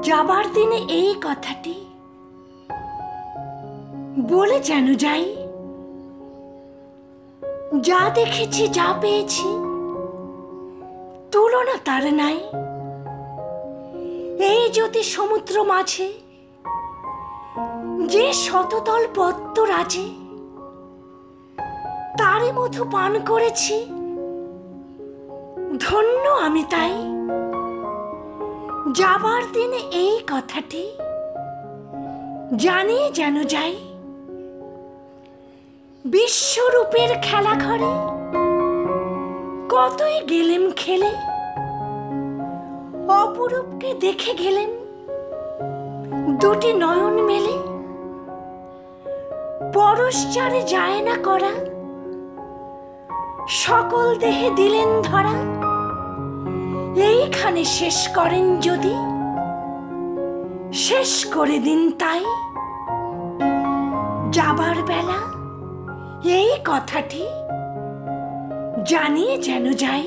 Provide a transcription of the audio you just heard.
যাবার দিনে এই কথাটি বলে যেন যাই, যা দেখেছি যা পেয়েছি তুলনা তার নাই। এই যদি সমুদ্র মাঝে যে শততল পদ্ম রাজে, তারে মধু পান করেছি, ধন্য আমি তাই। যাবার দিনে এই কথাটি জানিয়ে যেন যাই, বিশ্বরূপের খেলা ঘরে কতই গেলেম খেলে, অপরূপকে দেখে গেলেম দুটি নয়ন মেলে। পরশ্চারে যায় না করা, সকল দেহে দিলেন ধরা। এইখানে শেষ করেন যদি, শেষ করে দিন তাই। যাবার বেলা এই কথাটি জানিয়ে যেন যাই।